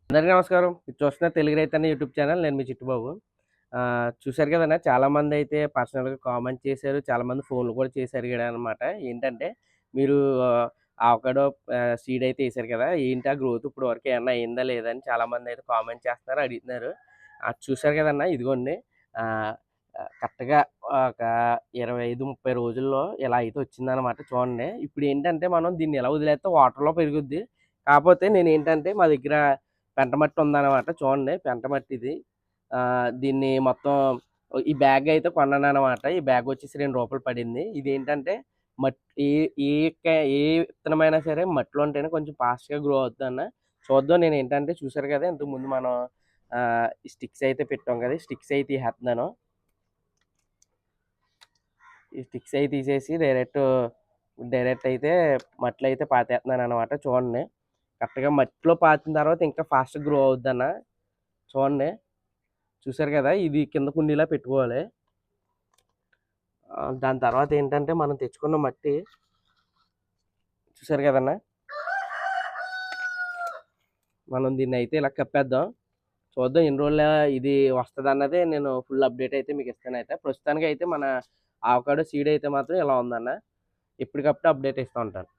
అందరికీ నమస్కారం. మీరు చూస్తున్న తెలుగు రైతన్న యూట్యూబ్ ఛానల్. నేను మీ చిట్టుబాబు. చూసారు కదండీ! చాలామంది అయితే పర్సనల్‌గా కామెంట్ చేశారు. చాలామంది ఫోన్‌లు కూడా చేసి అడిగారనమాట. ఏంటంటే మీరు అవకాడో సీడ్ అయితే ఏసారు కదా! ఏంటి ఆ గ్రోత్ ఇప్పటి వరకు ఏమన్నా అయిందా లేదా అని చాలామంది అయితే కామెంట్ చేస్తున్నారు, అడుగుతున్నారు. చూసారు కదన్నా ఇదిగోండి. ఆహ్, కరెక్ట్‌గా ఒక 25, 30 రోజుల్లో ఇలా అయితే వచ్చిందనమాట చూడండి. ఇప్పుడు ఏంటంటే మనం దీన్ని ఇలా వదిలేస్తే వాటర్‌లో పెరుగుద్ది. కాపోతే నేనేంటంటే మా దగ్గర పెంటమట్టి ఉందనమాట. చూడండి పెంటమట్టి ఇది. దీన్ని మొత్తం ఈ బ్యాగ్ అయితే కొన్నాననమాట. ఈ బ్యాగ్ వచ్చేసి రూ. 2 పడింది. ఇదేంటంటే మట్ ఏ ఏ ఏ విత్తనమైనా సరే మట్టిలో ఉంటేనే కొంచెం ఫాస్ట్‌గా గ్రో అవుద్దన్న. చూద్దాం నేనేంటంటే చూసారు కదా! ఇంతకుముందు మనం ఈ స్టిక్స్ అయితే పెట్టాం కదా! ఈ స్టిక్స్ అయి తీసేత్తన్నాను. ఈ స్టిక్స్ అయి తీసేసి డైరెక్ట్ అయితే మట్టిలో అయితే పాతేత్తన్నాననమాట. చూడండి. కరెక్ట్‌గా మట్టిలో పాతిన తర్వాత ఇంకా ఫాస్ట్‌గా గ్రో అవుద్దన్న. చూడండి. చూసారు కదా! ఇది కింద కుండీలా పెట్టుకోవాలి. దాని తర్వాత ఏంటంటే మనం తెచ్చుకున్న మట్టి చూసారు కదన్నా! మనం దీన్నయితే ఇలా కప్పేద్దాం. చూద్దాం ఎన్ని రోజుల్లో ఇది వస్తదన్నది నేను ఫుల్ అప్డేట్ అయితే మీకు ఇస్తానయితే. ప్రస్తుతానికైతే మన అవకాడో సీడ్ అయితే మాత్రం ఇలా ఉందన్న. ఎప్పటికప్పుడు అప్డేట్ ఇస్తా ఉంటాను.